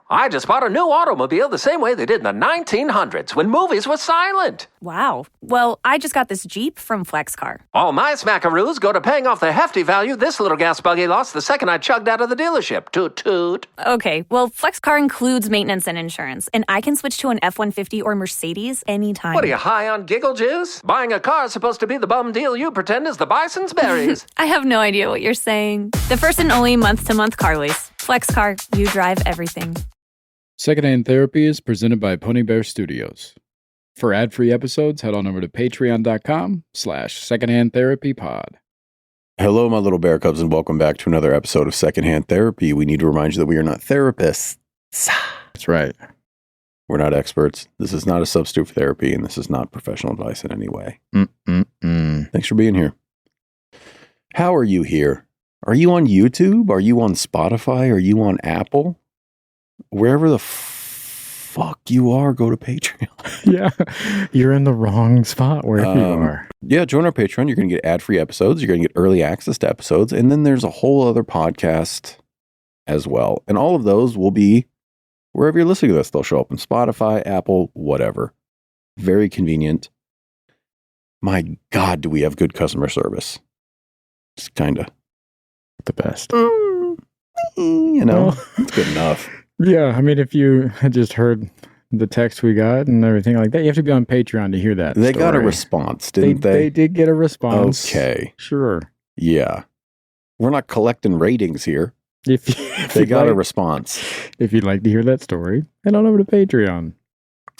I just bought a new automobile the same way they did in the 1900s when movies were silent. Wow. Well, I just got this Jeep from FlexCar. All my smackaroos go to paying off the hefty value this little gas buggy lost the second I chugged out of the dealership. Toot toot. Okay, well, FlexCar includes maintenance and insurance, and I can switch to an F-150 or Mercedes anytime. What are you, high on giggle juice? Buying a car is supposed to be the bum deal you pretend is the bison's berries. I have no idea what you're saying. The first and only month-to-month car lease. FlexCar, you drive everything. Secondhand Therapy is presented by Pony Bear Studios. For ad-free episodes, head on over to patreon.com/secondhandtherapypod. Hello, my little bear cubs, and welcome back to another episode of Secondhand Therapy. We need to remind you that we are not therapists. That's right. We're not experts. This is not a substitute for therapy, and this is not professional advice in any way. Thanks for being here. How are you here? Are you on YouTube? Are you on Spotify? Are you on Apple? Wherever the fuck you are, go to Patreon. Yeah, you're in the wrong spot wherever you are. Yeah, join our Patreon. You're going to get ad-free episodes. You're going to get early access to episodes. And then there's a whole other podcast as well. And all of those will be wherever you're listening to this. They'll show up on Spotify, Apple, whatever. Very convenient. My God, do we have good customer service? It's kind of The best. It's good enough. Yeah, I mean, if you had just heard the text we got and everything like that, you have to be on Patreon to hear that. They got a response, didn't they? They did get a response. Okay. Sure. Yeah. We're not collecting ratings here. If They got a response. If you'd like to hear that story, head on over to Patreon.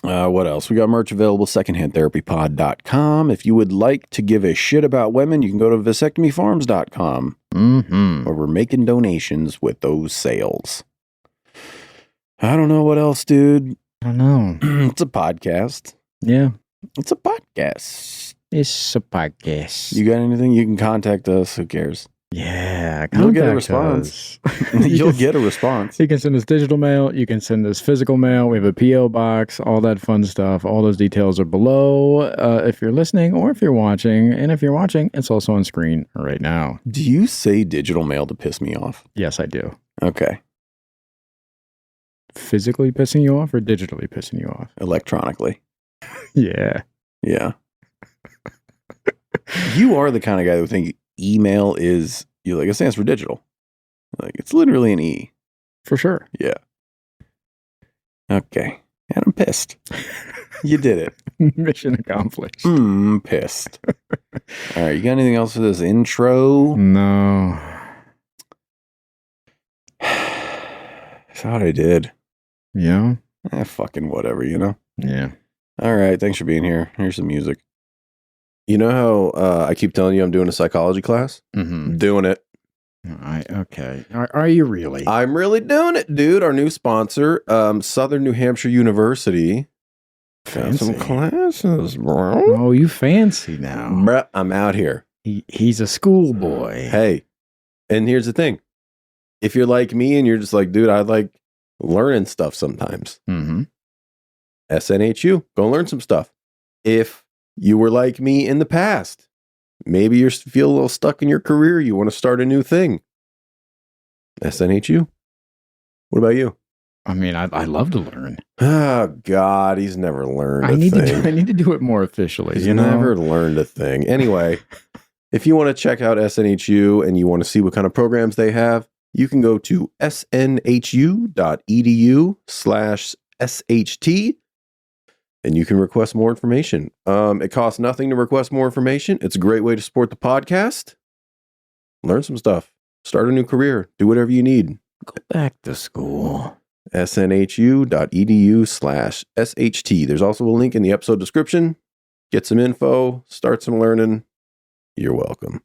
What else? We got merch available, secondhandtherapypod.com. If you would like to give a shit about women, you can go to vasectomyfarms.com. Where we're making donations with those sales. I don't know what else, dude. I don't know. It's a podcast. Yeah. It's a podcast. It's a podcast. You got anything? You can contact us. Who cares? Yeah. You'll get a response. You'll get a response. You can send us digital mail. You can send us physical mail. We have a P.O. box, all that fun stuff. All those details are below if you're listening or if you're watching. And if you're watching, it's also on screen right now. Do you say digital mail to piss me off? Yes, I do. Okay. Physically pissing you off or digitally pissing you off? Electronically. Yeah. Yeah. You are the kind of guy who think email is, you're like, it stands for digital. Like, it's literally an E. For sure. Yeah. Okay. And I'm pissed. You did it. Mission accomplished. Pissed. All right. You got anything else for this intro? No. Thought I did. Yeah. Fucking whatever, you know? Yeah. All right. Thanks for being here. Here's some music. You know how I keep telling you I'm doing a psychology class? Mm-hmm. Doing it. Okay. Are you really? I'm really doing it, dude. Our new sponsor, Southern New Hampshire University. Got some classes, bro. Oh, you fancy now. Bruh, I'm out here. He's a schoolboy. Hey, and here's the thing. If you're like me and you're just like, dude, I like learning stuff sometimes. Mm-hmm. SNHU, go learn some stuff. If you were like me in the past, maybe you feel a little stuck in your career, you want to start a new thing. SNHU. What about you? I mean, I love to learn. Oh, God, he's never learned a I need thing. to do it more officially. He's you know? never learned a thing. Anyway, if you want to check out SNHU and you want to see what kind of programs they have, you can go to snhu.edu/SHT and you can request more information. It costs nothing to request more information. It's a great way to support the podcast. Learn some stuff. Start a new career. Do whatever you need. Go back to school. snhu.edu/SHT. There's also a link in the episode description. Get some info. Start some learning. You're welcome.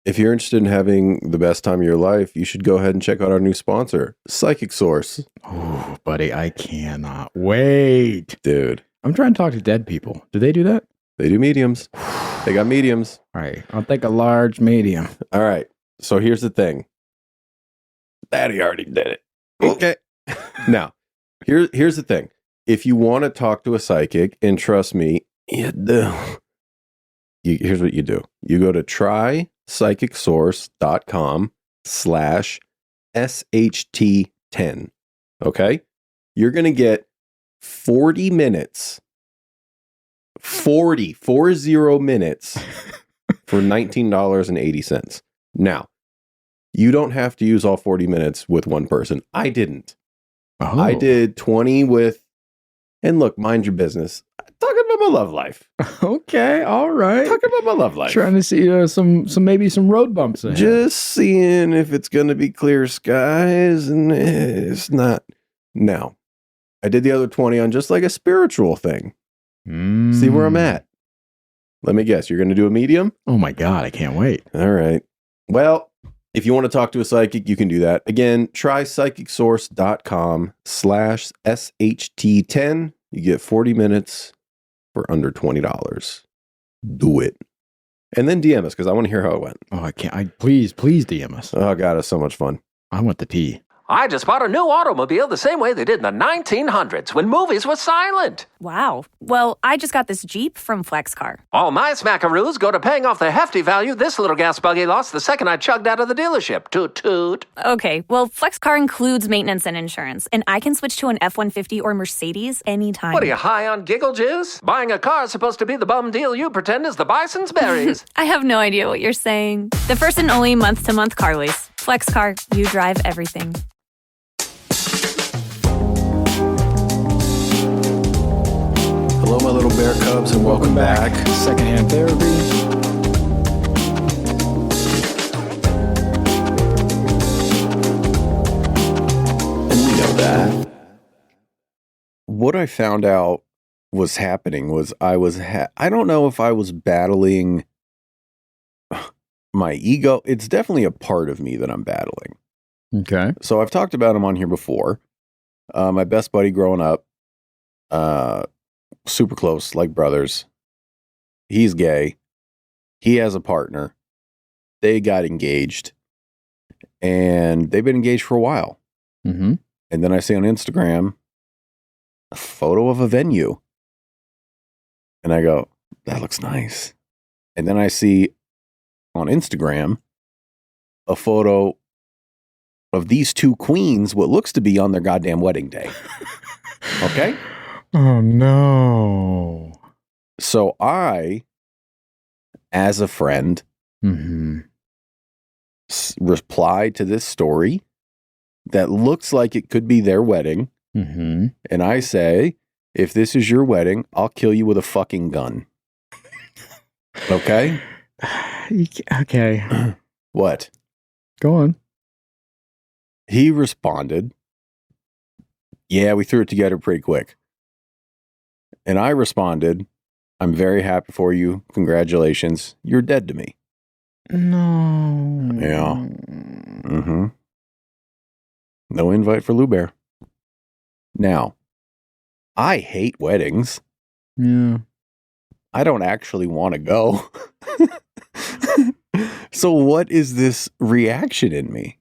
If you're interested in having the best time of your life, you should go ahead and check out our new sponsor, Psychic Source. Oh, buddy, I cannot wait. Dude. I'm trying to talk to dead people. Do they do that? They do mediums. They got mediums. All right. I'll take a large medium. All right. So here's the thing. Daddy already did it. Okay. Now, here's the thing. If you want to talk to a psychic, and trust me, you do. Here's what you do. You go to trypsychicsource.com/SHT10. Okay. You're going to get 40 minutes, 40 minutes for $19.80. Now, you don't have to use all 40 minutes with one person. I didn't. Oh. I did 20 with, and look, mind your business. Talking about my love life. Okay, all right. Talking about my love life. Trying to see some maybe some road bumps ahead. Just seeing if it's going to be clear skies, and it's not. Now, I did the other 20 on just like a spiritual thing. See where I'm at. Let me guess. You're going to do a medium? Oh my God, I can't wait. All right. Well, if you want to talk to a psychic, you can do that. Again, try psychicsource.com/SHT10. You get 40 minutes for under $20. Do it. And then DM us because I want to hear how it went. Oh, I can't. Please DM us. Oh, God, it's so much fun. I want the tea. I just bought a new automobile the same way they did in the 1900s when movies were silent. Wow. Well, I just got this Jeep from FlexCar. All my smackaroos go to paying off the hefty value this little gas buggy lost the second I chugged out of the dealership. Toot toot. Okay, well, FlexCar includes maintenance and insurance, and I can switch to an F-150 or Mercedes anytime. What are you, high on giggle juice? Buying a car is supposed to be the bum deal you pretend is the bison's berries. I have no idea what you're saying. The first and only month-to-month car lease. FlexCar, you drive everything. Hello, my little bear cubs, and welcome back. Secondhand therapy. And we know that. What I found out was happening was I don't know if I was battling my ego. It's definitely a part of me that I'm battling. Okay. So I've talked about him on here before. My best buddy growing up, super close, like brothers. He's gay. He has a partner. They got engaged. And they've been engaged for a while. Mm-hmm. And then I see on Instagram a photo of a venue. And I go, that looks nice. And then I see on Instagram a photo of these two queens, what looks to be on their goddamn wedding day. Okay? Oh, no. So I, as a friend, replied to this story that looks like it could be their wedding. Mm-hmm. And I say, if this is your wedding, I'll kill you with a fucking gun. Okay? Okay. What? Go on. He responded, yeah, we threw it together pretty quick. And I responded, I'm very happy for you. Congratulations. You're dead to me. No. Yeah. Mm-hmm. No invite for Lou Bear. Now, I hate weddings. Yeah. I don't actually want to go. So what is this reaction in me?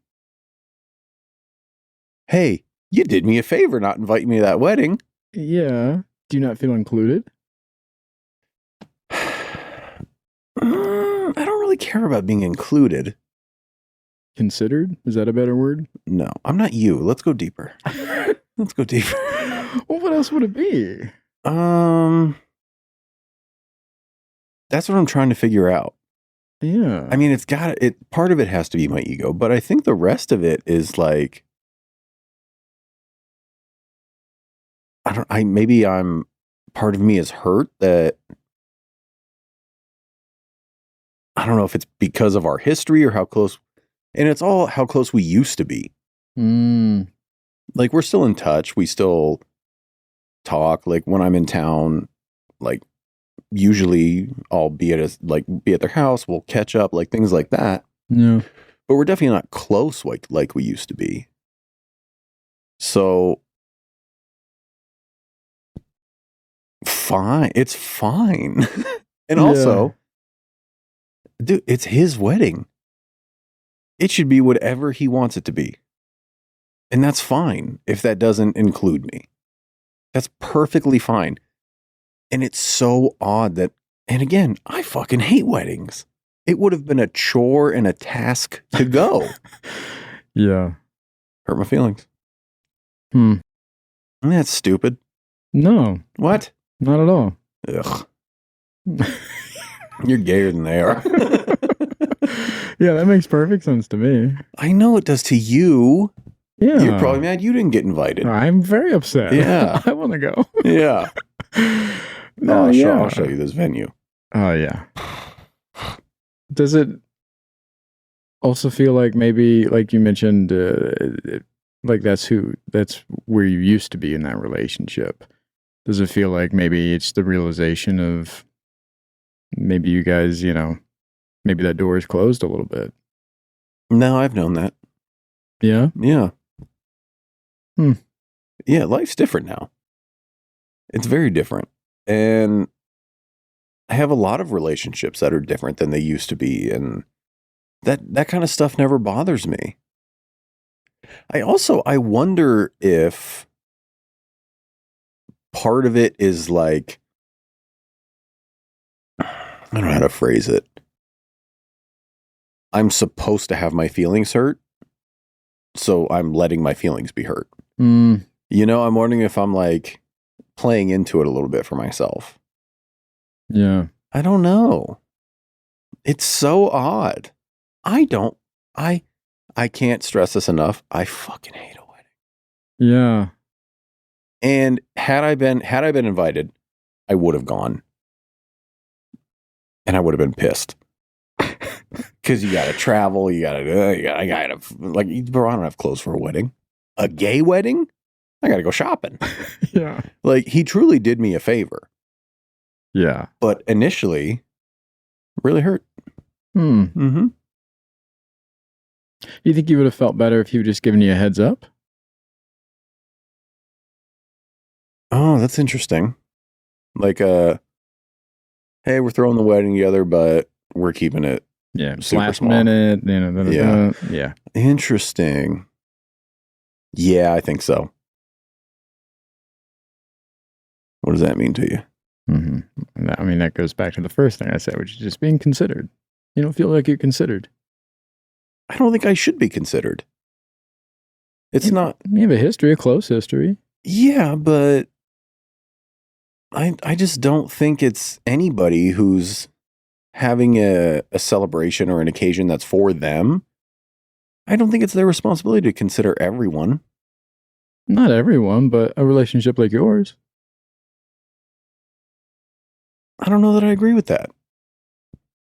Hey, you did me a favor not inviting me to that wedding. Yeah. Do you not feel included? I don't really care about being included. Considered? Is that a better word? No, I'm not you. Let's go deeper. Let's go deeper. Well, what else would it be? That's what I'm trying to figure out. Yeah. I mean, part of it has to be my ego, but I think the rest of it is like, maybe part of me is hurt that, I don't know if it's because of our history or how close, and it's all how close we used to be. Like, we're still in touch. We still talk. Like, when I'm in town, like, usually I'll be at their house. We'll catch up, like things like that. Yeah. But we're definitely not close like we used to be. So fine. It's fine. And also, dude, it's his wedding. It should be whatever he wants it to be. And that's fine if that doesn't include me. That's perfectly fine. And it's so odd that, and again, I fucking hate weddings. It would have been a chore and a task to go. Yeah. Hurt my feelings. Hmm. That's stupid. No, What? not at all. Ugh. You're gayer than they are. Yeah, that makes perfect sense to me. I know it does to you. Yeah. You're probably mad you didn't get invited. I'm very upset. Yeah. I want to go. Yeah. No, I'll show you this venue. Oh, yeah. Does it also feel like maybe, like you mentioned, like that's where you used to be in that relationship? Does it feel like maybe it's the realization of maybe you guys, maybe that door is closed a little bit? No, I've known that. Yeah? Yeah. Hmm. Yeah, life's different now. It's very different. And I have a lot of relationships that are different than they used to be. And that kind of stuff never bothers me. I wonder if part of it is like, I don't know how to phrase it. I'm supposed to have my feelings hurt, so I'm letting my feelings be hurt. Mm. I'm wondering if I'm like playing into it a little bit for myself. Yeah. I don't know. It's so odd. I can't stress this enough. I fucking hate a wedding. Yeah. And had I been invited, I would have gone. And I would have been pissed. Cause you gotta travel, I gotta like, bro, I don't have clothes for a wedding. A gay wedding? I gotta go shopping. Yeah. Like, he truly did me a favor. Yeah. But initially, really hurt. Hmm. Mm-hmm. You think you would have felt better if he would just given you a heads up? Oh, that's interesting. Like, hey, we're throwing the wedding together, but we're keeping it. Yeah. Super Last small. minute. Yeah. Yeah. Interesting. Yeah, I think so. What does that mean to you? Mm-hmm. I mean, that goes back to the first thing I said, which is just being considered. You don't feel like you're considered. I don't think I should be considered. It's not. You have a history, a close history. Yeah, but I just don't think it's anybody who's having a celebration or an occasion that's for them. I don't think it's their responsibility to consider everyone. Not everyone, but a relationship like yours. I don't know that I agree with that.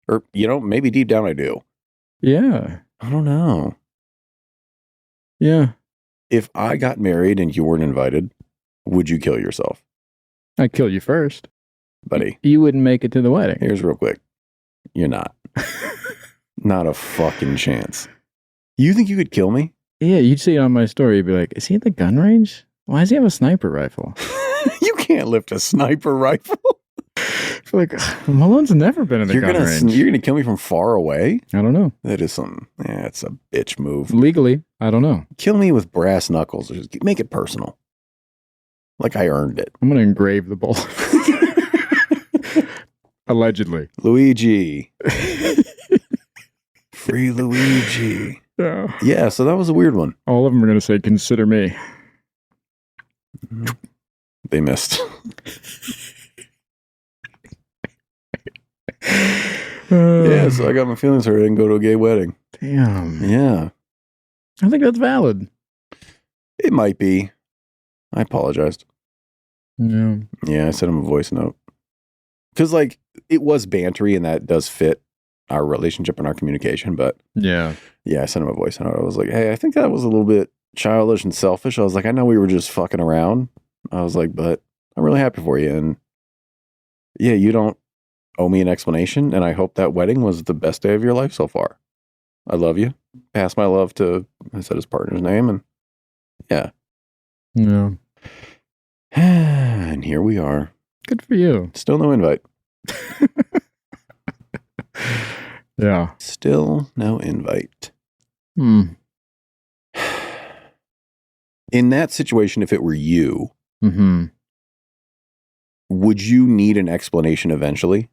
Or, maybe deep down I do. Yeah. I don't know. Yeah. If I got married and you weren't invited, would you kill yourself? I'd kill you first. Buddy, You wouldn't make it to the wedding. here's real quick. You're not. Not a fucking chance. You think you could kill me? Yeah, you'd see it on my story. You'd be like, is he at the gun range? Why does he have a sniper rifle? You can't lift a sniper rifle. It's like, Malone's never been in the gun range. You're gonna kill me from far away? I don't know. That is it's a bitch move. Legally, I don't know. Kill me with brass knuckles. Just make it personal. Like I earned it. I'm going to engrave the bullet. Allegedly. Luigi. Free Luigi. Yeah. Yeah, so that was a weird one. All of them are going to say, consider me. They missed. Yeah, so I got my feelings hurt. I didn't go to a gay wedding. Damn. Yeah. I think that's valid. It might be. I apologized. Yeah. Yeah, I sent him a voice note. Because, like, it was bantery and that does fit our relationship and our communication. But, Yeah. yeah, I sent him a voice note. I was like, hey, I think that was a little bit childish and selfish. I was like, I know we were just fucking around. I was like, but I'm really happy for you. And, yeah, you don't owe me an explanation. And I hope that wedding was the best day of your life so far. I love you. Pass my love to, I said his partner's name. And, yeah. Yeah. And here we are. Good for you. Still no invite. Yeah. Still no invite. Hmm. In that situation, if it were you, Mm-hmm. would you need an explanation eventually?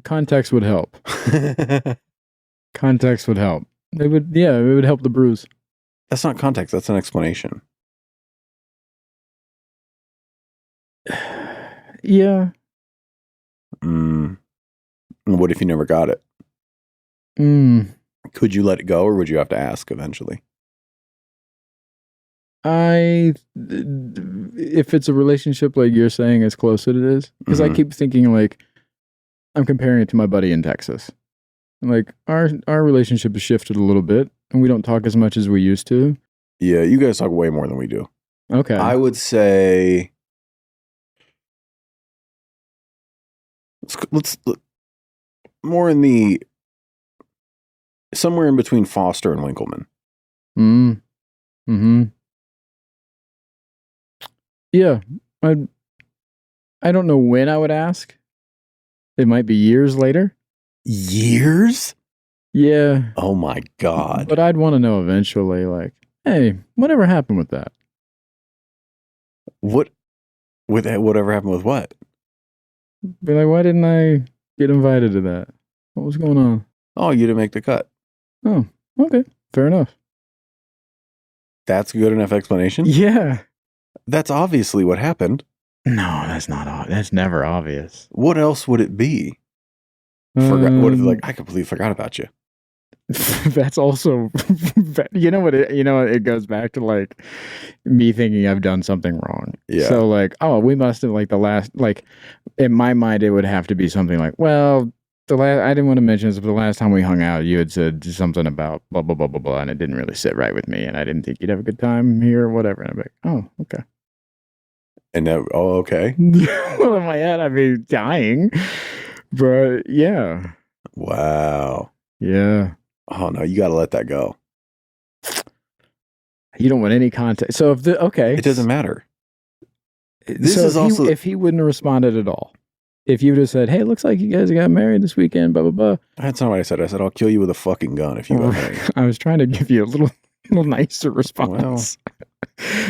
Context would help. Context would help. It would help the bruise. That's not context. That's an explanation. Yeah. What if you never got it? Could you let it go, or would you have to ask eventually? If it's a relationship like you're saying as close as it is, because I keep thinking like, I'm comparing it to my buddy in Texas. Like our relationship has shifted a little bit, and we don't talk as much as we used to. Yeah, you guys talk way more than we do. Okay. I would say let's more in the somewhere in between Foster and Winkleman. Yeah, I don't know when I would ask. It might be years later. Years? Yeah. Oh my God. But I'd want to know eventually, like, hey, whatever happened with that? Whatever happened with what? Be like, why didn't I get invited to that? What was going on? Oh, you didn't make the cut. Oh, okay. Fair enough. That's a good enough explanation? Yeah. That's obviously what happened. No, that's not. That's never obvious. What else would it be? What if like I completely forgot about you? That's also, it goes back to like me thinking I've done something wrong. Yeah. So like, oh, we must have like in my mind, it would have to be something like, well, I didn't want to mention this, but the last time we hung out, you had said something about blah, blah, blah, blah, blah, and it didn't really sit right with me, and I didn't think you'd have a good time here or whatever. And I'm like, oh, okay. And that, okay. Well, in my head, I'd be dying. But yeah. Wow. Yeah. Oh no, you got to let that go. You don't want any context. So it doesn't matter. If he wouldn't have responded at all, if you would have said, "Hey, it looks like you guys got married this weekend," blah blah blah. That's not what I said. I said I'll kill you with a fucking gun if you got married. I was trying to give you a little nicer response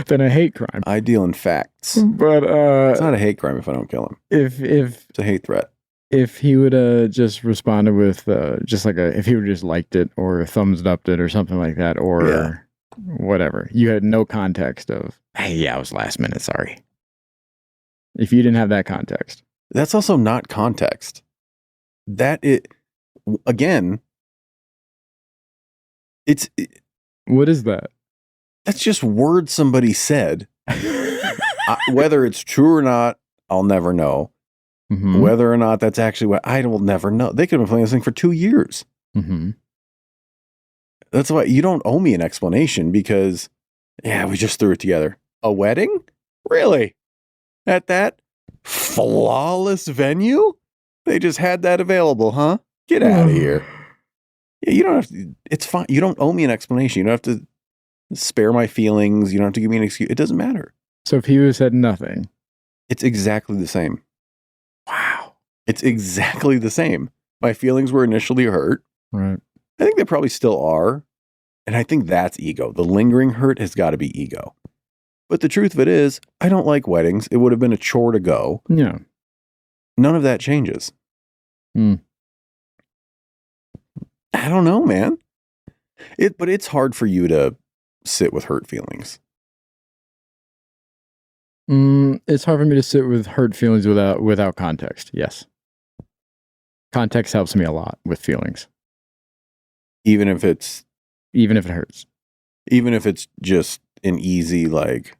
than a hate crime. I deal in facts, but it's not a hate crime if I don't kill him. If it's a hate threat. If he would have just responded with just like if he would have just liked it or thumbs upped it or something like that or whatever, you had no context of, hey, yeah, I was last minute, sorry. If you didn't have that context. That's also not context. Again, what is that? That's just words somebody said. Whether it's true or not, I'll never know. Mm-hmm. Whether or not that's actually what I will never know. They could have been playing this thing for 2 years. Mm-hmm. That's why you don't owe me an explanation because, we just threw it together. A wedding? Really? At that flawless venue? They just had that available, huh? Get out of here. Yeah, you don't have to. It's fine. You don't owe me an explanation. You don't have to spare my feelings. You don't have to give me an excuse. It doesn't matter. So if he would have said nothing, it's exactly the same. Wow. It's exactly the same. My feelings were initially hurt. Right. I think they probably still are. And I think that's ego. The lingering hurt has got to be ego. But the truth of it is, I don't like weddings. It would have been a chore to go. Yeah. None of that changes. I don't know, man. But it's hard for you to sit with hurt feelings. It's hard for me to sit with hurt feelings without context. Yes. Context helps me a lot with feelings. Even if it hurts. Even if it's just an easy, like,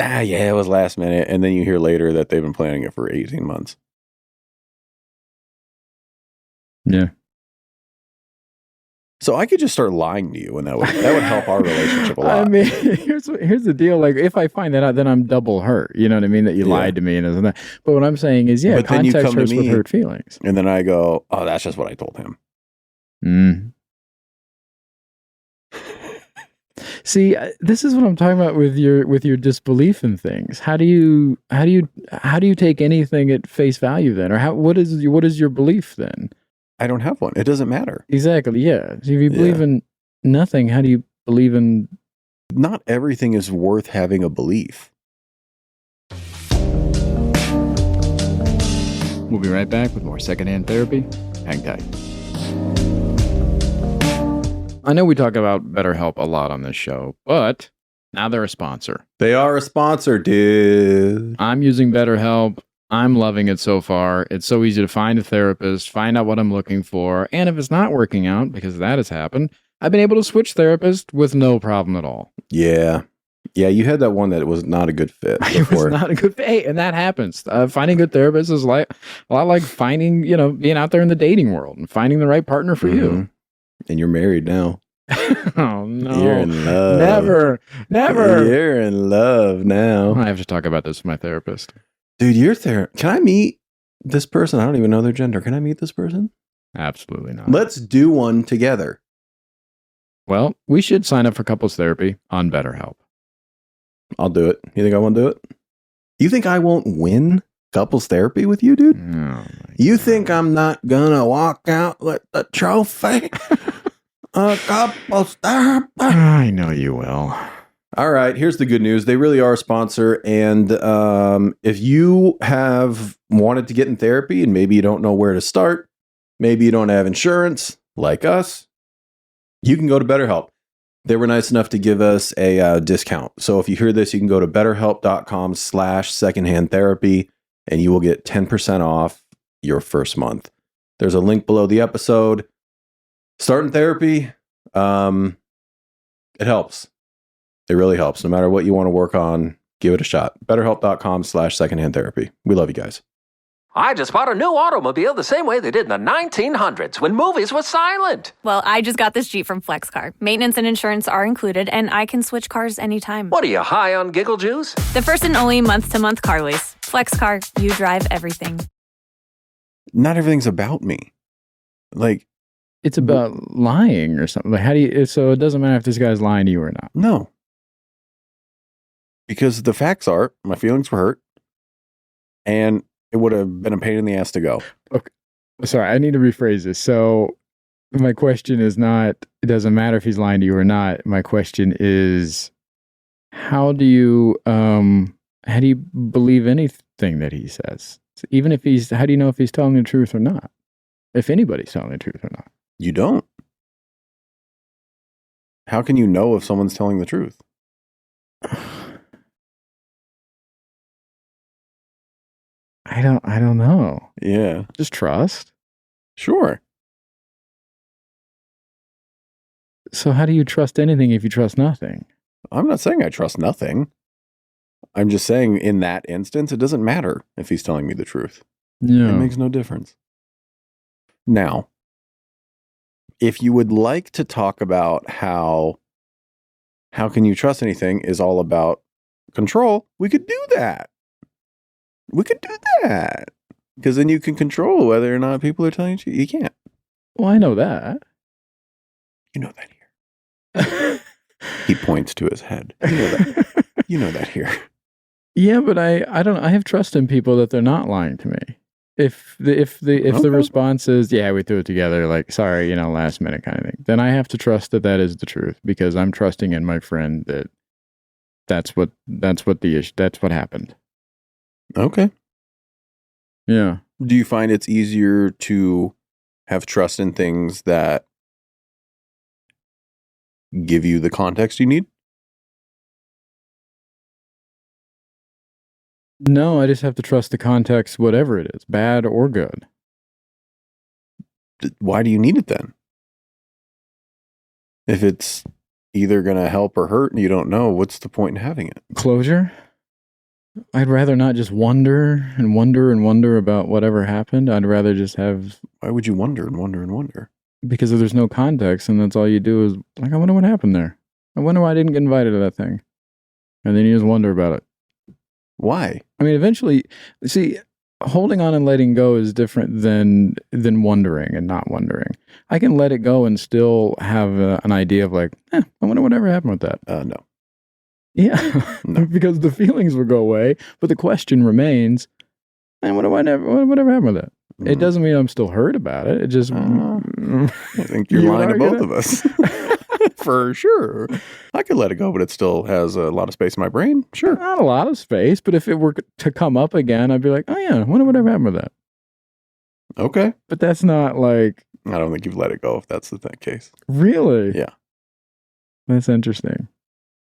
it was last minute. And then you hear later that they've been planning it for 18 months. Yeah. So I could just start lying to you, and that would help our relationship a lot. I mean, here's the deal. Like, if I find that out, then I'm double hurt. You know what I mean? That you lied to me and this and that. But what I'm saying is, but context hurts with hurt feelings. And then I go, oh, that's just what I told him. See, this is what I'm talking about with your disbelief in things. How do you take anything at face value then, or what is your belief then? I don't have one. It doesn't matter. Exactly. Yeah. So if you believe in nothing, how do you believe in? Not everything is worth having a belief. We'll be right back with more secondhand therapy. Hang tight. I know we talk about BetterHelp a lot on this show, but now they're a sponsor. They are a sponsor, dude. I'm using BetterHelp. I'm loving it so far. It's so easy to find a therapist, find out what I'm looking for, and if it's not working out, because that has happened, I've been able to switch therapists with no problem at all. Yeah. Yeah, you had that one that was not a good fit It before. was not a good fit. Hey, and that happens. Finding good therapists is like a lot like finding, being out there in the dating world and finding the right partner for you. And you're married now. Oh, no. You're in love. Never. You're in love now. I have to talk about this with my therapist. Dude, you're Can I meet this person? I don't even know their gender. Can I meet this person? Absolutely not. Let's do one together. Well, we should sign up for couples therapy on BetterHelp. I'll do it. You think I won't do it? You think I won't win couples therapy with you, dude? Oh, You think I'm not gonna walk out with the trophy? Couples therapy. I know you will. All right, here's the good news. They really are a sponsor. And if you have wanted to get in therapy and maybe you don't know where to start, maybe you don't have insurance like us, you can go to BetterHelp. They were nice enough to give us a discount. So if you hear this, you can go to betterhelp.com/secondhand therapy and you will get 10% off your first month. There's a link below the episode. Starting therapy, it helps. It really helps. No matter what you want to work on, give it a shot. betterhelp.com/secondhand therapy. We love you guys. I just bought a new automobile the same way they did in the 1900s when movies were silent. Well, I just got this Jeep from FlexCar. Maintenance and insurance are included, and I can switch cars anytime. What are you, high on giggle juice? The first and only month-to-month car lease. FlexCar, you drive everything. Not everything's about me. Like, It's about lying or something. Like, so it doesn't matter if this guy's lying to you or not. no. Because the facts are, my feelings were hurt, and it would have been a pain in the ass to go. Okay. Sorry, I need to rephrase this. So my question is not, it doesn't matter if he's lying to you or not. My question is, how do you believe anything that he says? Even if how do you know if he's telling the truth or not? If anybody's telling the truth or not? You don't. How can you know if someone's telling the truth? I don't know. Yeah. Just trust. Sure. So how do you trust anything if you trust nothing? I'm not saying I trust nothing. I'm just saying in that instance, it doesn't matter if he's telling me the truth. Yeah. It makes no difference. Now, if you would like to talk about how can you trust anything is all about control, we could do that. We could do that. Because then you can control whether or not people are telling you. You can't. Well, I know that. You know that here. He points to his head. You know that. You know that here. Yeah, but I have trust in people that they're not lying to me. If the response is, yeah, we threw it together, like, sorry, last minute kind of thing, then I have to trust that is the truth, because I'm trusting in my friend that's what happened. Okay. Yeah. Do you find it's easier to have trust in things that give you the context you need? No, I just have to trust the context, whatever it is, bad or good. Why do you need it then? If it's either going to help or hurt and you don't know, what's the point in having it? Closure? I'd rather not just wonder and wonder and wonder about whatever happened. I'd rather just have... Why would you wonder and wonder and wonder? Because if there's no context and that's all you do is, like, I wonder what happened there. I wonder why I didn't get invited to that thing. And then you just wonder about it. Why? I mean, eventually, see, holding on and letting go is different than wondering and not wondering. I can let it go and still have an idea of like, I wonder whatever happened with that. No. Yeah, No. because the feelings will go away, but the question remains, whatever happened with that? It doesn't mean I'm still hurt about it. It just... I think you're lying to both of us. For sure. I could let it go, but it still has a lot of space in my brain. Sure. Not a lot of space, but if it were to come up again, I'd be like, oh yeah, I wonder whatever happened with that. Okay. But that's not like... I don't think you've let it go if that's the case. Really? Yeah. That's interesting.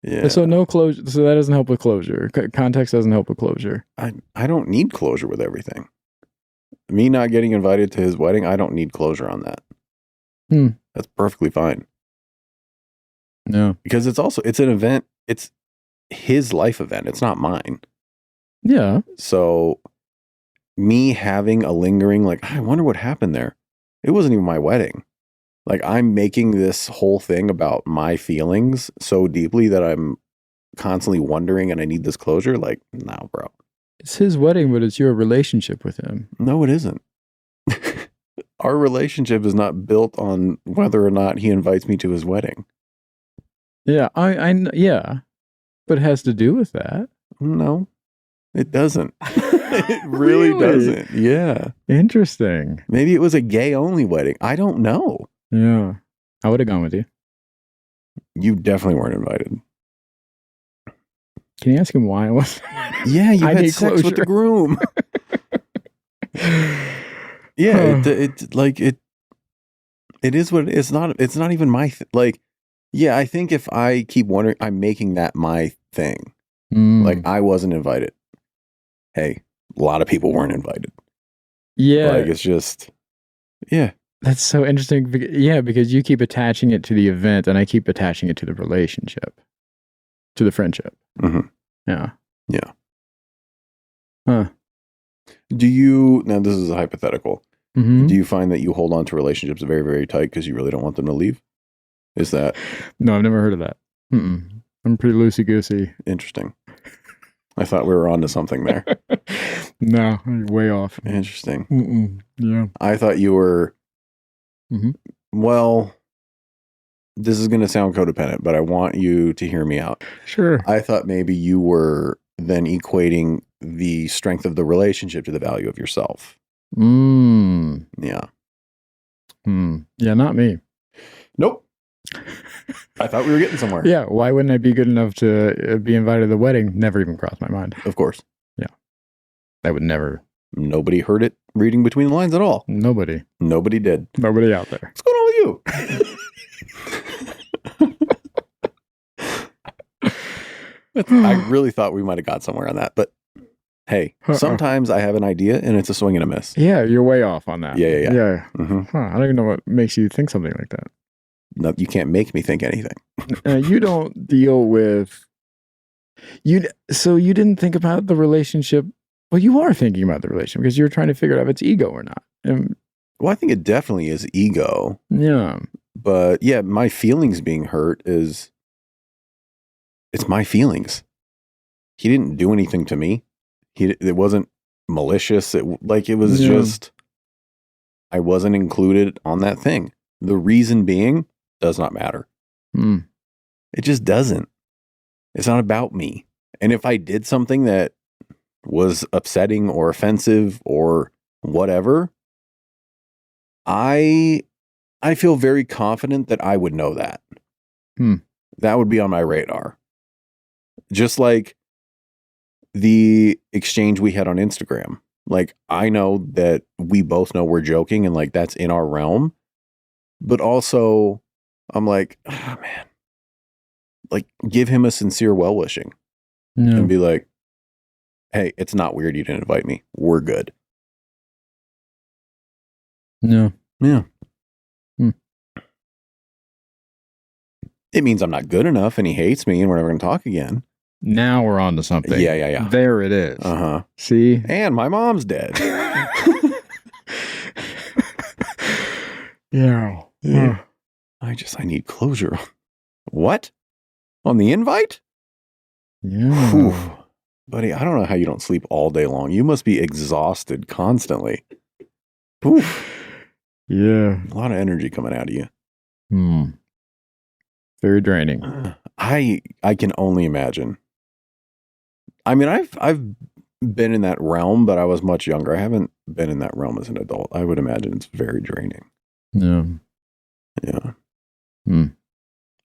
Yeah. So no closure. So that doesn't help with closure. Context doesn't help with closure. I don't need closure with everything. Me not getting invited to his wedding, I don't need closure on that. That's perfectly fine. No. Because it's an event. It's his life event. It's not mine. Yeah. So me having a lingering, like, I wonder what happened there. It wasn't even my wedding. Like, I'm making this whole thing about my feelings so deeply that I'm constantly wondering and I need this closure. Like, no, bro. It's his wedding, but it's your relationship with him. No, it isn't. Our relationship is not built on whether or not he invites me to his wedding. Yeah, yeah, but it has to do with that. No, it doesn't. It really doesn't. Yeah. Interesting. Maybe it was a gay only wedding. I don't know. Yeah. I would have gone with you. You definitely weren't invited. Can you ask him why I was? Yeah, you I had need sex with the closure. groom. Yeah, it is what it is. It's not even my like. Yeah, I think if I keep wondering, I'm making that my thing. Like, I wasn't invited. Hey, a lot of people weren't invited. Yeah. Like, it's just, yeah. That's so interesting. Yeah, because you keep attaching it to the event and I keep attaching it to the relationship, to the friendship. Mm-hmm. Yeah. Yeah. Huh. Now this is a hypothetical. Mm-hmm. Do you find that you hold on to relationships very, very tight because you really don't want them to leave? Is that? No, I've never heard of that. I'm pretty loosey-goosey. Interesting. I thought we were on to something there. No, you're way off. Interesting. Yeah. I thought you were, well, this is going to sound codependent, but I want you to hear me out. Sure. I thought maybe you were then equating the strength of the relationship to the value of yourself. Yeah. Yeah, not me. Nope. I thought we were getting somewhere. Yeah, why wouldn't I be good enough to be invited to the wedding? Never even crossed my mind. Of course. Yeah. I would never. Nobody heard it reading between the lines at all. Nobody did. Nobody out there. What's going on with you? I really thought we might have got somewhere on that, but hey, sometimes I have an idea and it's a swing and a miss. Yeah, you're way off on that. Yeah. Mm-hmm. I don't even know what makes you think something like that. No, you can't make me think anything. You don't deal with so you didn't think about the relationship. Well, you are thinking about the relationship because you're trying to figure out if it's ego or not. Well, I think it definitely is ego. Yeah. But yeah, my feelings being hurt it's my feelings. He didn't do anything to me. It wasn't malicious. It was just, I wasn't included on that thing. The reason being does not matter. It just doesn't. It's not about me. And if I did something that was upsetting or offensive or whatever, I feel very confident that I would know that. That would be on my radar. Just like the exchange we had on Instagram. Like, I know that we both know we're joking and like that's in our realm. But also, I'm like, oh man, like, give him a sincere well-wishing and be like, hey, it's not weird you didn't invite me. We're good. No. Yeah. It means I'm not good enough and he hates me and we're never going to talk again. Now we're on to something. Yeah. There it is. Uh-huh. See? And my mom's dead. Yeah. I need closure. What? On the invite? Yeah. Whew. Buddy, I don't know how you don't sleep all day long. You must be exhausted constantly. Oof. Yeah. A lot of energy coming out of you. Very draining. I can only imagine. I mean, I've been in that realm, but I was much younger. I haven't been in that realm as an adult. I would imagine it's very draining. Yeah.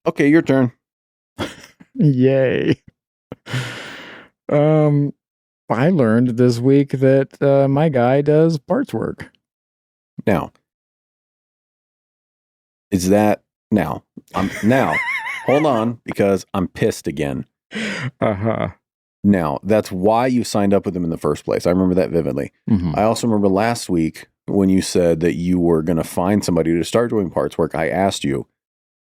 Okay, your turn. Yay. I learned this week that my guy does parts work. Now, is that now? Now, hold on, because I'm pissed again. Uh-huh. Now, that's why you signed up with them in the first place. I remember that vividly. Mhm. I also remember last week when you said that you were going to find somebody to start doing parts work. I asked you,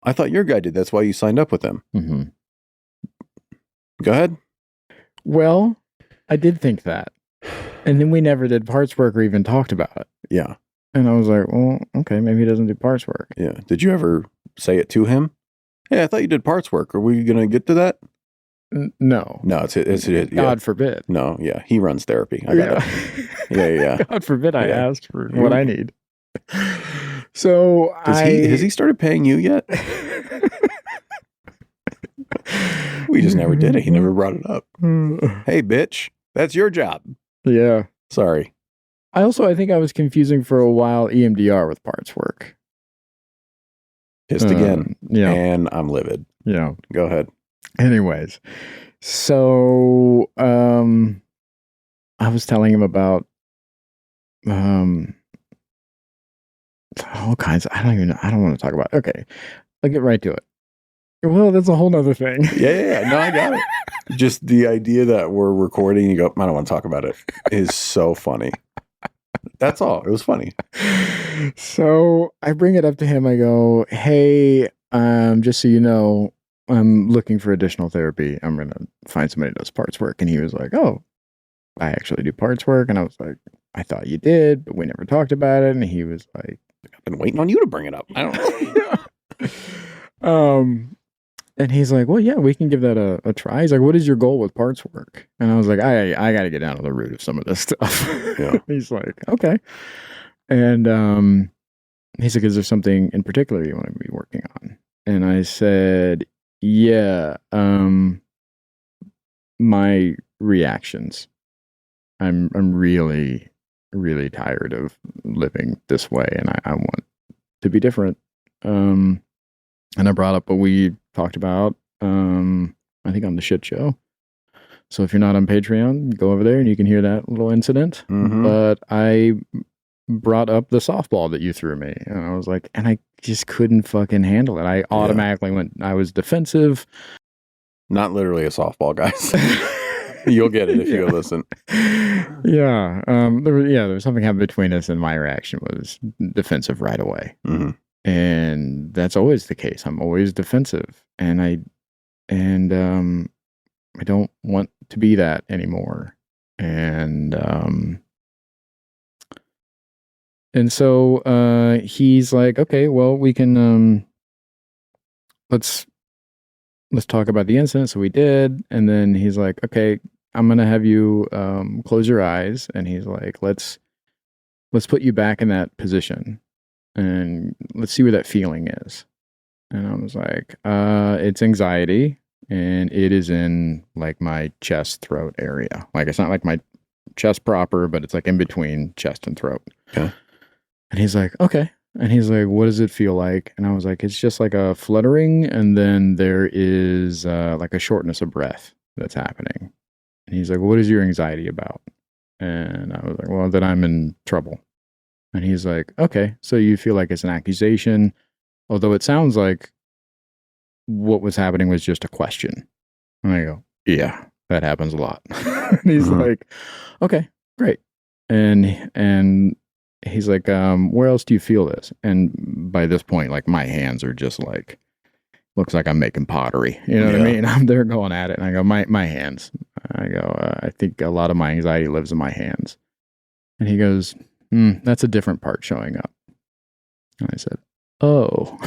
I thought your guy did. That's why you signed up with them. Mhm. Go ahead. Well, I did think that. And then we never did parts work or even talked about it. Yeah. And I was like, well, okay, maybe he doesn't do parts work. Yeah. Did you ever say it to him? Hey, I thought you did parts work. Are we going to get to that? No. No, it's yeah. God forbid. No, yeah. He runs therapy. I got it. Yeah. God forbid I Yeah. asked for what I need. So has he started paying you yet? We just never did it. He never brought it up. Hey, bitch, that's your job. Yeah. Sorry. I think I was confusing for a while EMDR with parts work. Pissed again. Yeah. And I'm livid. Yeah. Go ahead. Anyways, so I was telling him about all kinds of, I don't want to talk about it. Okay, I'll get right to it. Well, that's a whole nother thing. Yeah. No, I got it. Just the idea that we're recording, you go, I don't want to talk about it, is so funny. That's all. It was funny. So I bring it up to him. I go, hey, just so you know, I'm looking for additional therapy. I'm going to find somebody who does parts work. And he was like, oh, I actually do parts work. And I was like, I thought you did, but we never talked about it. And he was like, I've been waiting on you to bring it up. I don't know. And he's like, well, yeah, we can give that a try. He's like, what is your goal with parts work? And I was like, I got to get down to the root of some of this stuff. Yeah. He's like, okay. And he's like, is there something in particular you want to be working on? And I said, yeah, my reactions. I'm really, really tired of living this way, and I want to be different. And I brought up what we talked about, I think on the shit show. So if you're not on Patreon, go over there and you can hear that little incident. Mm-hmm. But I brought up the softball that you threw me, and I was like, and I just couldn't fucking handle it. I automatically I was defensive. Not literally a softball, guys. You'll get it if you go listen. Yeah. There was something happened between us, and my reaction was defensive right away. Mm-hmm. And that's always the case. I'm always defensive, and I don't want to be that anymore. And so he's like, okay, well, we can let's talk about the incident. So we did, and then he's like, okay, I'm gonna have you close your eyes, and he's like, let's put you back in that position, and let's see where that feeling is. And I was like, it's anxiety, and it is in like my chest throat area. Like, it's not like my chest proper, but it's like in between chest and throat. Okay. And he's like, okay. And he's like, what does it feel like? And I was like, it's just like a fluttering, and then there is like a shortness of breath that's happening. And he's like, what is your anxiety about? And I was like, well, that I'm in trouble. And he's like, okay, so you feel like it's an accusation, although it sounds like what was happening was just a question. And I go, yeah, that happens a lot. And he's like, okay, great. And he's like, where else do you feel this? And by this point, like, my hands are just like, looks like I'm making pottery. You know what I mean? I'm there going at it. And I go, my hands. I go, I think a lot of my anxiety lives in my hands. And he goes, that's a different part showing up. And I said, oh.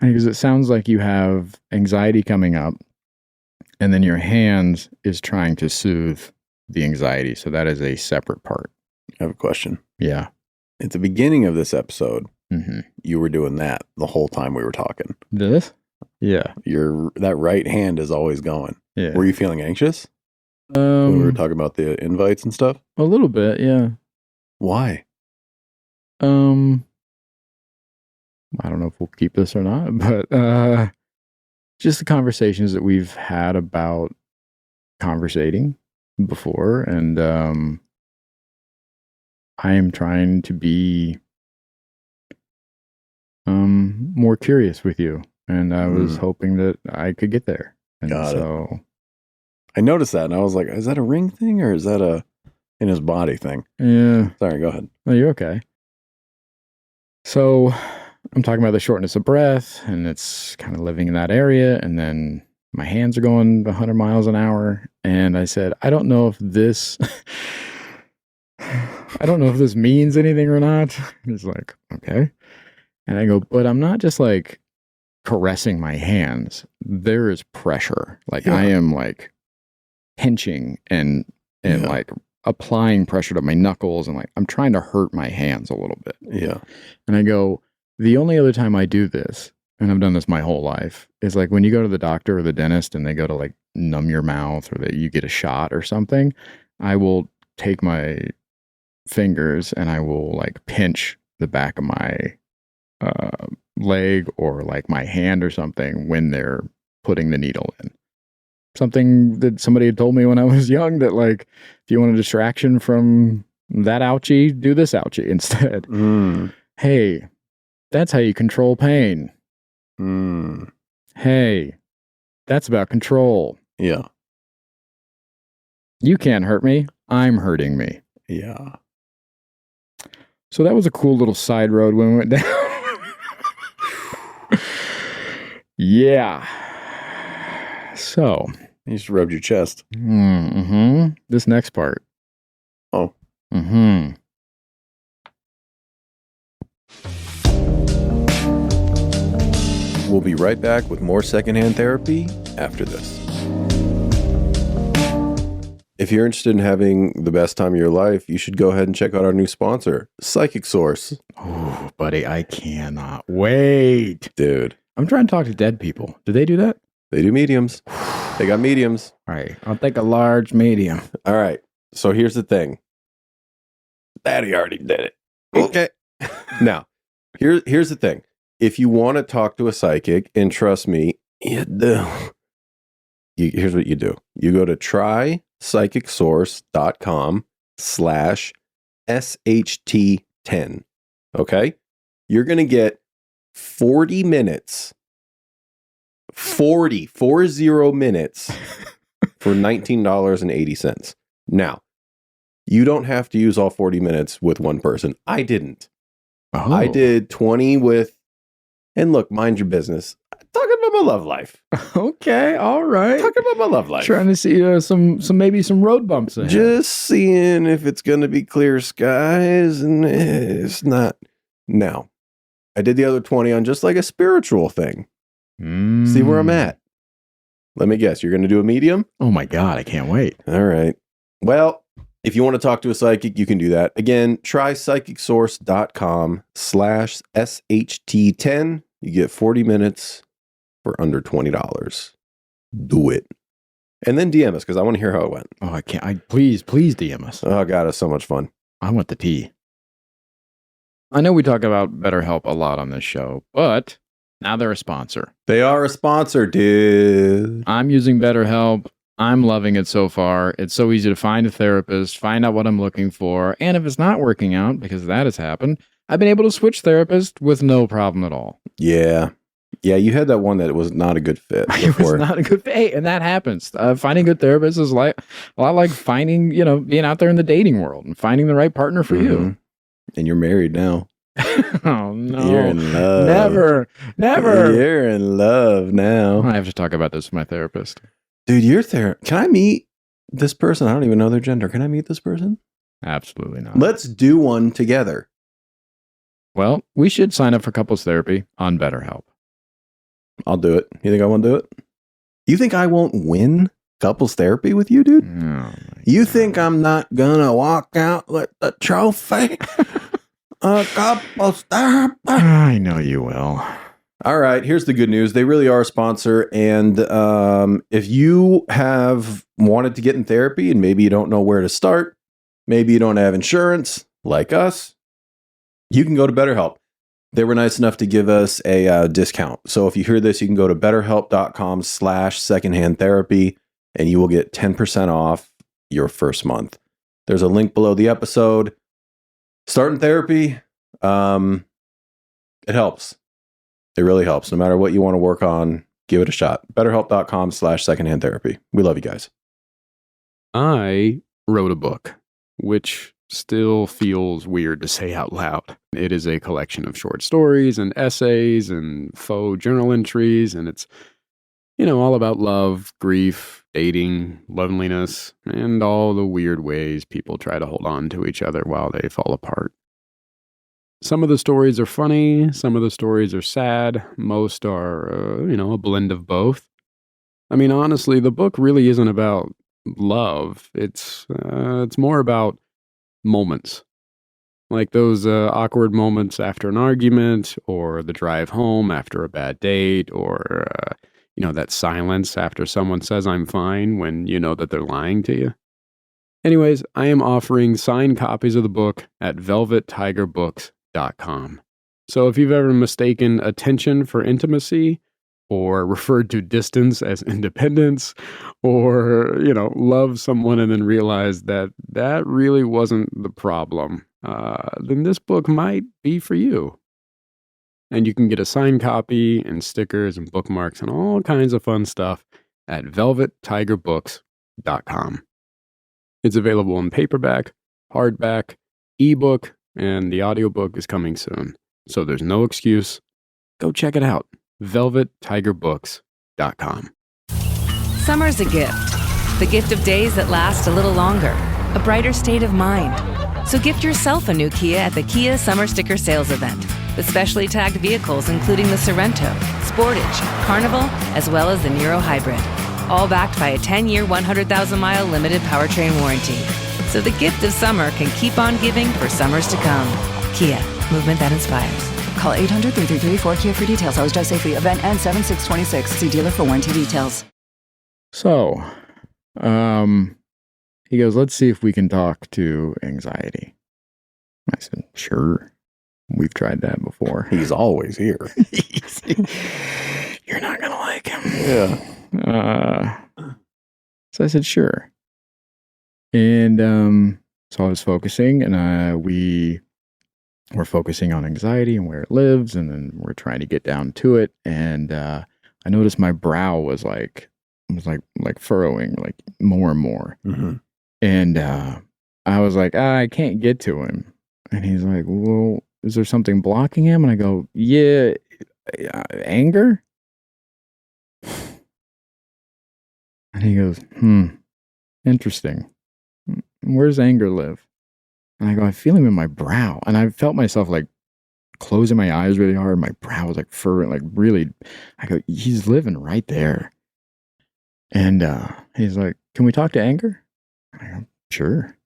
And he goes, it sounds like you have anxiety coming up, and then your hands is trying to soothe the anxiety. So that is a separate part. I have a question. Yeah. At the beginning of this episode, Mm-hmm. you were doing that the whole time we were talking. This? Yeah. That right hand is always going. Yeah. Were you feeling anxious when we were talking about the invites and stuff? A little bit, yeah. Why? I don't know if we'll keep this or not, but just the conversations that we've had about conversating before, and I am trying to be more curious with you and I was hoping that I could get there. And Got it. so I noticed that, and I was like, is that a ring thing or is that a in his body thing? yeah, Sorry, go ahead. no, you're okay. So I'm talking about the shortness of breath, and it's kind of living in that area, and then my hands are going 100 miles an hour, and I said, I don't know if this means anything or not. He's like, okay. And I go, but I'm not just like caressing my hands. There is pressure. Like I am like pinching and like applying pressure to my knuckles, and like I'm trying to hurt my hands a little bit. Yeah. And I go, the only other time I do this, and I've done this my whole life, is like when you go to the doctor or the dentist and they go to like numb your mouth or that you get a shot or something, I will take my fingers and I will like pinch the back of my leg or like my hand or something when they're putting the needle in. Something that somebody had told me when I was young, that like, if you want a distraction from that ouchie, do this ouchie instead. Hey, that's how you control pain. Hey, that's about control. Yeah. You can't hurt me. I'm hurting me. Yeah. So that was a cool little side road when we went down. Yeah. So. You just rubbed your chest. This next part. Oh. We'll be right back with more secondhand therapy after this. If you're interested in having the best time of your life, you should go ahead and check out our new sponsor, Psychic Source. Oh, buddy, I cannot wait. Dude. I'm trying to talk to dead people. Do they do that? They do mediums. They got mediums. All right. I'll take a large medium. All right. So here's the thing. Daddy already did it. Okay. Now, here's the thing. If you want to talk to a psychic, and trust me, you do. Here's what you do. You go to trypsychicssource.com/SHT10. Okay? You're going to get 40 minutes. 40 minutes for $19.80. Now, you don't have to use all 40 minutes with one person. I didn't. Oh. I did 20 with, and look, mind your business. Talking about my love life. Okay, all right. Talking about my love life. Trying to see some maybe some road bumps ahead. Just seeing if it's going to be clear skies, and it's not. Now, I did the other 20 on just like a spiritual thing. See where I'm at. Let me guess. You're going to do a medium? Oh my God, I can't wait. All right. Well, if you want to talk to a psychic, you can do that. Again, try psychicssource.com/SHT10. You get 40 minutes for under $20. Do it. And then DM us because I want to hear how it went. Oh, I can't. Please DM us. Oh, God, it's so much fun. I want the tea. I know we talk about BetterHelp a lot on this show, but now they're a sponsor. They are a sponsor, dude. I'm using BetterHelp. I'm loving it so far. It's so easy to find a therapist, find out what I'm looking for, and if it's not working out, because that has happened, I've been able to switch therapists with no problem at all. Yeah. Yeah, you had that one that was not a good fit before. It was not a good fit. Hey, and that happens. Finding good therapists is like a lot like finding, being out there in the dating world and finding the right partner for you. And you're married now. Oh, no. You're in love. Never. You're in love now. I have to talk about this with my therapist. Dude, you're there. Can I meet this person? I don't even know their gender. Can I meet this person? Absolutely not. Let's do one together. Well, we should sign up for couples therapy on BetterHelp. I'll do it. You think I won't do it? You think I won't win couples therapy with you, dude? Oh, you think I'm not gonna walk out with the trophy? Couples therapy. I know you will. All right, here's the good news. They really are a sponsor. And if you have wanted to get in therapy and maybe you don't know where to start, maybe you don't have insurance like us, you can go to BetterHelp. They were nice enough to give us a discount. So if you hear this, you can go to betterhelp.com/secondhand therapy and you will get 10% off your first month. There's a link below the episode. Starting therapy, it helps. It really helps. No matter what you want to work on, give it a shot. BetterHelp.com/secondhand therapy. We love you guys. I wrote a book, which still feels weird to say out loud. It is a collection of short stories and essays and faux journal entries, and it's, all about love, grief, dating, loneliness, and all the weird ways people try to hold on to each other while they fall apart. Some of the stories are funny, some of the stories are sad, most are, a blend of both. I mean, honestly, the book really isn't about love. It's more about moments. Like those awkward moments after an argument, or the drive home after a bad date, or, that silence after someone says I'm fine when you know that they're lying to you. Anyways, I am offering signed copies of the book at velvettigerbooks.com. So if you've ever mistaken attention for intimacy, or referred to distance as independence, or, love someone and then realize that that really wasn't the problem, then this book might be for you. And you can get a signed copy and stickers and bookmarks and all kinds of fun stuff at velvettigerbooks.com. It's available in paperback, hardback, ebook, and the audiobook is coming soon. So there's no excuse. Go check it out. velvettigerbooks.com. Summer's a gift. The gift of days that last a little longer. A brighter state of mind. So gift yourself a new Kia at the Kia Summer Sticker Sales Event. With specially tagged vehicles including the Sorrento, Sportage, Carnival, as well as the Niro Hybrid. All backed by a 10-year, 100,000-mile limited powertrain warranty. So the gift of summer can keep on giving for summers to come. Kia, movement that inspires. Call 800-333-4KIA for details. Always drive safely. Event ends 7/6/26. See dealer for warranty details. So, he goes, let's see if we can talk to anxiety. I said, sure. We've tried that before. He's always here. You're not going to like him. Yeah. So I said, sure. And so I was focusing, and we were focusing on anxiety and where it lives, and then we're trying to get down to it. And I noticed my brow was like furrowing, like more and more. Mm-hmm. And I was like, I can't get to him. And he's like, well, is there something blocking him? And I go, yeah, anger. And he goes, interesting. Where's anger live? And I go, I feel him in my brow. And I felt myself like closing my eyes really hard. My brow was like furrowing, like really. I go, he's living right there. And he's like, can we talk to anger? I go, sure.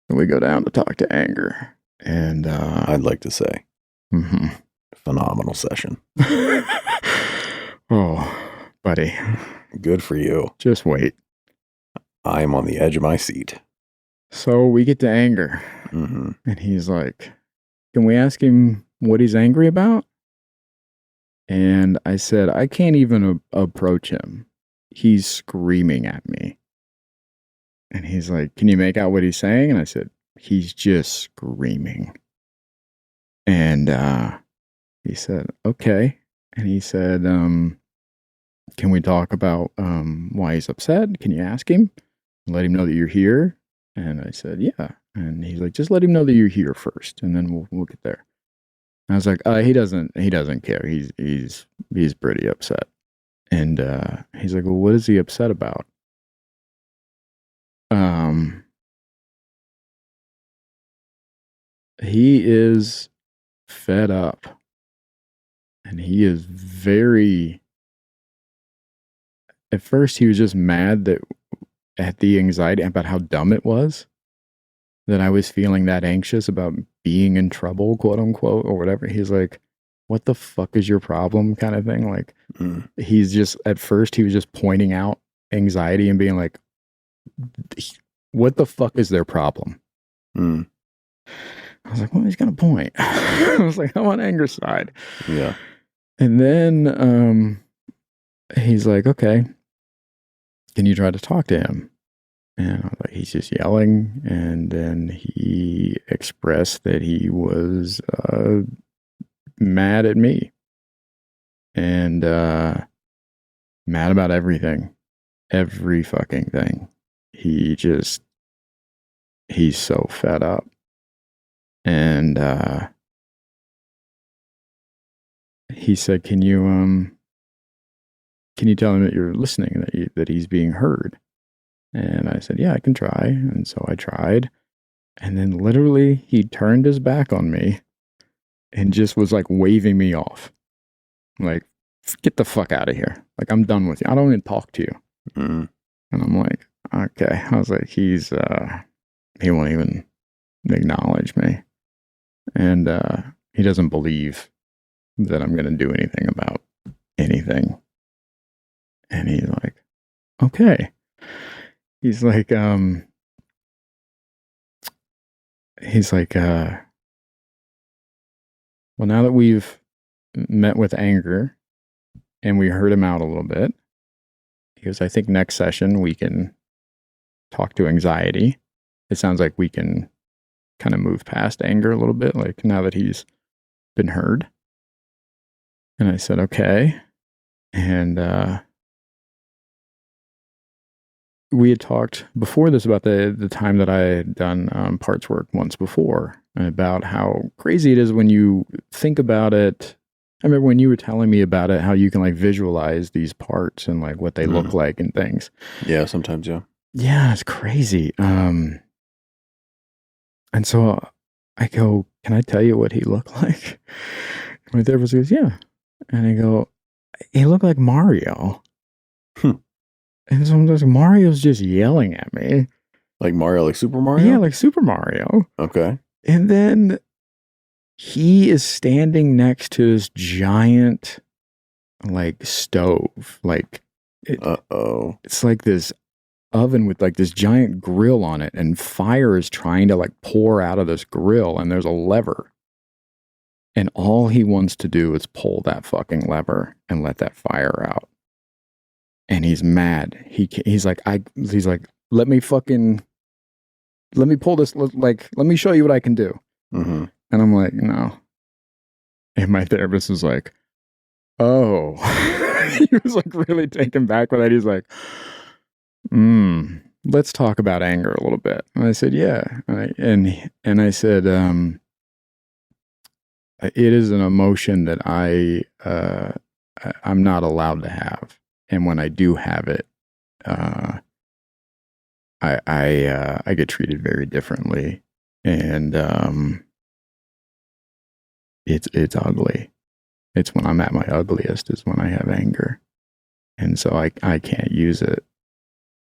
And we go down to talk to anger. And I'd like to say, phenomenal session. Oh, buddy. Good for you. Just wait. I'm on the edge of my seat. So we get to anger. Mm-hmm. And he's like, can we ask him what he's angry about? And I said, I can't even approach him. He's screaming at me. And he's like, can you make out what he's saying? And I said, he's just screaming. And he said, okay. And he said, can we talk about why he's upset? Can you ask him? Let him know that you're here? And I said, yeah. And he's like, just let him know that you're here first, and then we'll get there. And I was like, he doesn't care. He's pretty upset. And he's like, well, what is he upset about? He is fed up, and he is very. At first, he was just mad at the anxiety about how dumb it was that I was feeling that anxious about being in trouble, quote unquote, or whatever. He's like, what the fuck is your problem, kind of thing. Like, he's just, at first, he was just pointing out anxiety and being like, what the fuck is their problem? I was like, well, he's got a point. I was like, I'm on anger's side. Yeah. And then he's like, okay, can you try to talk to him? And I was like, he's just yelling. And then he expressed that he was mad at me. And mad about everything. Every fucking thing. He's so fed up. And he said, can you tell him that you're listening, that he's being heard? And I said, yeah, I can try. And so I tried. And then literally he turned his back on me and just was like waving me off. Like, get the fuck out of here. Like, I'm done with you. I don't even talk to you. Mm. And I'm like, okay. I was like, he won't even acknowledge me. And he doesn't believe that I'm going to do anything about anything. And he's like, okay. He's like, well, now that we've met with anger and we heard him out a little bit, he goes, I think next session we can talk to anxiety. It sounds like we can kind of move past anger a little bit, like now that he's been heard. And I said, okay. And we had talked before this about the time that I had done parts work once before, and about how crazy it is when you think about it. I remember when you were telling me about it, how you can like visualize these parts and like what they look like and things. Yeah, sometimes, yeah. Yeah, it's crazy. And so I go, can I tell you what he looked like? My therapist goes, yeah. And I go, he looked like Mario. And so I'm just, Mario's just yelling at me. Like Mario, like Super Mario? Yeah, like Super Mario. Okay. And then he is standing next to this giant, like, stove. Like, it's like this oven with like this giant grill on it, and fire is trying to like pour out of this grill, and there's a lever. And all he wants to do is pull that fucking lever and let that fire out. And he's mad. He's like, let me pull this. Like, let me show you what I can do. Mm-hmm. And I'm like, no. And my therapist was like, oh. He was like really taken back with that. He's like, let's talk about anger a little bit. And I said, yeah. And I said, it is an emotion that I'm not allowed to have. And when I do have it, I get treated very differently, and it's ugly. It's when I'm at my ugliest is when I have anger, and so I can't use it.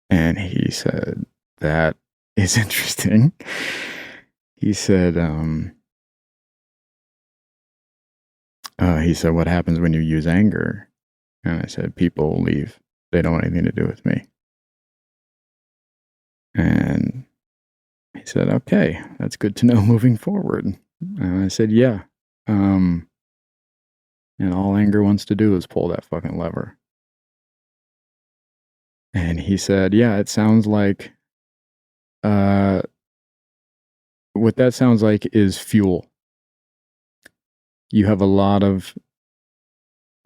And he said, that is interesting. He said, what happens when you use anger? And I said, people leave. They don't want anything to do with me. And he said, okay, that's good to know moving forward. And I said, yeah. And all anger wants to do is pull that fucking lever. And he said, yeah, it sounds like, what that sounds like is fuel. You have a lot of,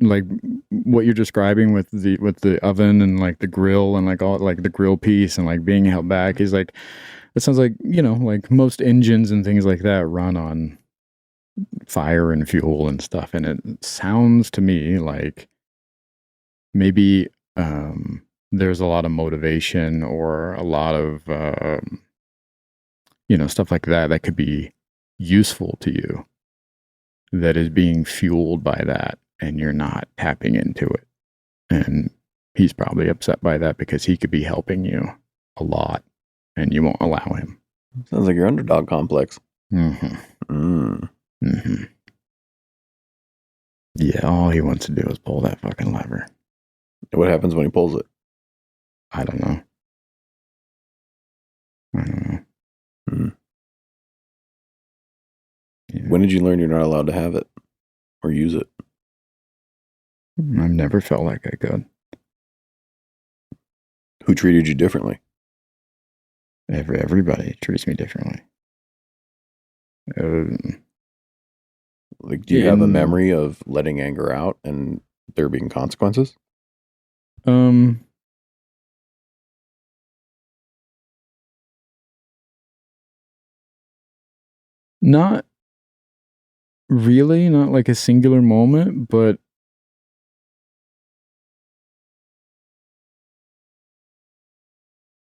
like what you're describing with the oven and like the grill and like all like the grill piece and like being held back. He's like, it sounds like, like most engines and things like that run on fire and fuel and stuff. And it sounds to me like maybe there's a lot of motivation or a lot of stuff like that could be useful to you, that is being fueled by that, and you're not tapping into it. And he's probably upset by that because he could be helping you a lot and you won't allow him. Sounds like your underdog complex. Mm-hmm. Yeah, all he wants to do is pull that fucking lever. What happens when he pulls it? I don't know. Yeah. When did you learn you're not allowed to have it or use it? I've never felt like I could. Who treated you differently? Everybody treats me differently. Like, do you have a memory of letting anger out and there being consequences? Not really, not like a singular moment, but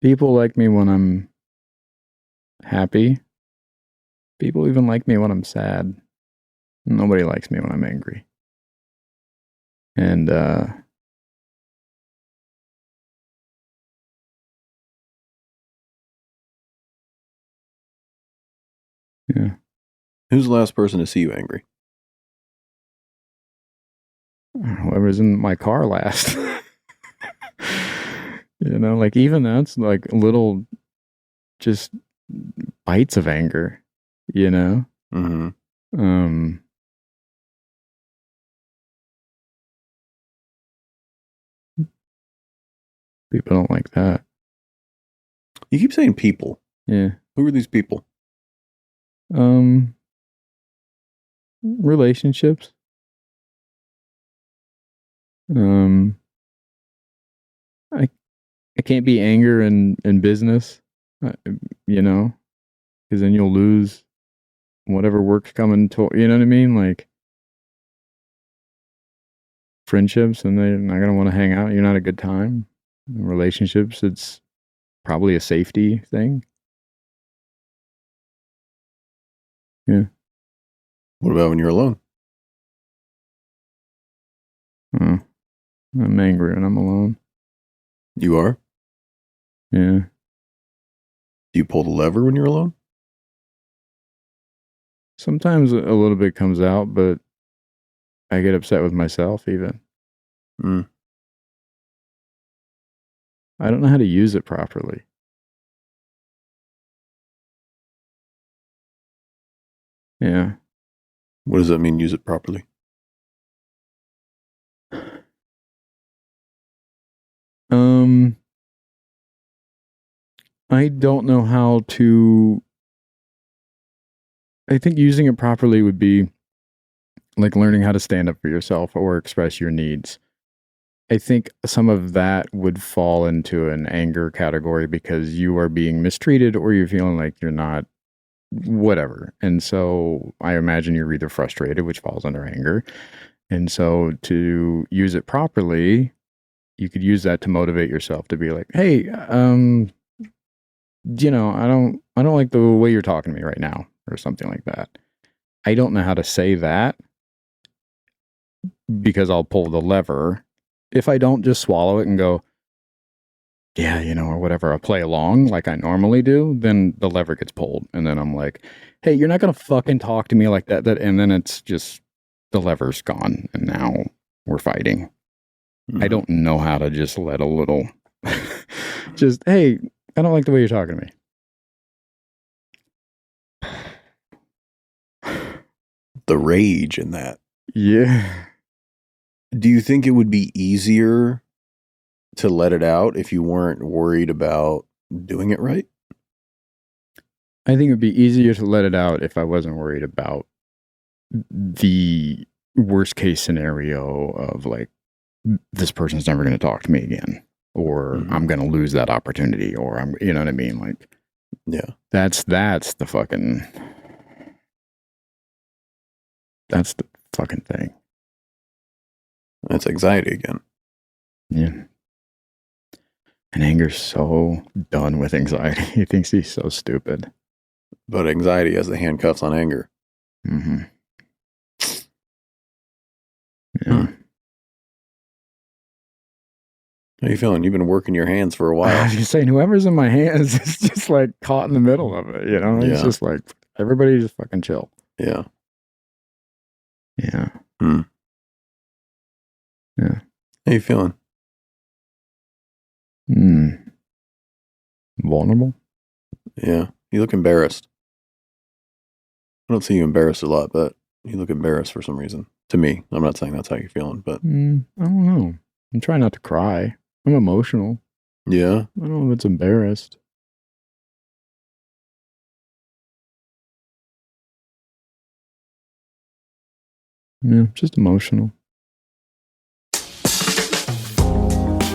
people like me when I'm happy. People even like me when I'm sad. Nobody likes me when I'm angry. And yeah. Who's the last person to see you angry? Whoever's in my car last. Like even that's like little just bites of anger, Mm-hmm. People don't like that. You keep saying people. Yeah. Who are these people? Relationships. I can't be anger in business, because then you'll lose whatever work's coming to, you know what I mean? Like friendships, and they're not going to want to hang out. You're not a good time. In relationships, it's probably a safety thing. Yeah. What about when you're alone? I'm angry when I'm alone. You are? Yeah. Do you pull the lever when you're alone? Sometimes a little bit comes out, but I get upset with myself even. I don't know how to use it properly. Yeah. What does that mean, use it properly? I don't know how to. I think using it properly would be like learning how to stand up for yourself or express your needs. I think some of that would fall into an anger category because you are being mistreated or you're feeling like you're not whatever. And so I imagine you're either frustrated, which falls under anger. And so to use it properly, you could use that to motivate yourself to be like, hey, I don't like the way you're talking to me right now, or something like that. I don't know how to say that because I'll pull the lever. If I don't just swallow it and go, yeah, or whatever, I'll play along like I normally do, then the lever gets pulled. And then I'm like, hey, you're not going to fucking talk to me like that. And then it's just, the lever's gone. And now we're fighting. Mm-hmm. I don't know how to just let a little, just, hey, I don't like the way you're talking to me. The rage in that. Yeah. Do you think it would be easier to let it out if you weren't worried about doing it right? I think it would be easier to let it out if I wasn't worried about the worst case scenario of like, this person's never going to talk to me again, or I'm going to lose that opportunity, or I'm, you know what I mean? Like, yeah, that's the fucking thing. That's anxiety again. Yeah. And Anger's so done with anxiety. He thinks he's so stupid. But anxiety has the handcuffs on anger. Mm-hmm. Yeah. How you feeling? You've been working your hands for a while. I was just saying, whoever's in my hands is just like caught in the middle of it, It's just like, everybody just fucking chill. Yeah. Yeah. Yeah. How you feeling? Vulnerable? Yeah. You look embarrassed. I don't see you embarrassed a lot, but you look embarrassed for some reason. To me. I'm not saying that's how you're feeling, but... I don't know. I'm trying not to cry. I'm emotional. Yeah? I don't know if it's embarrassed. Yeah, just emotional.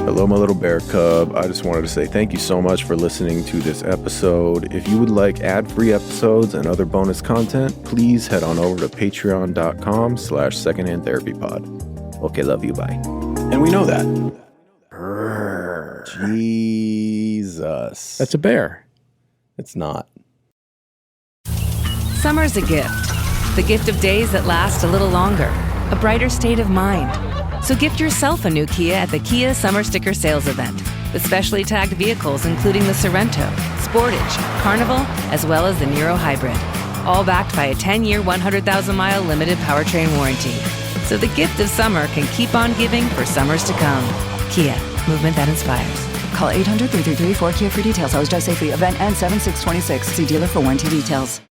Hello, my little bear cub. I just wanted to say thank you so much for listening to this episode. If you would like ad-free episodes and other bonus content, please head on over to patreon.com/secondhandtherapypod. Okay, love you. Bye. And we know that. Jesus. That's a bear. It's not. Summer's a gift. The gift of days that last a little longer. A brighter state of mind. So gift yourself a new Kia at the Kia Summer Sticker Sales Event. With specially tagged vehicles including the Sorrento, Sportage, Carnival, as well as the Niro Hybrid. All backed by a 10-year, 100,000-mile limited powertrain warranty. So the gift of summer can keep on giving for summers to come. Kia, movement that inspires. Call 800-333-4KIA for details. Always drive safely. Event ends 7/6/26. See dealer for warranty details.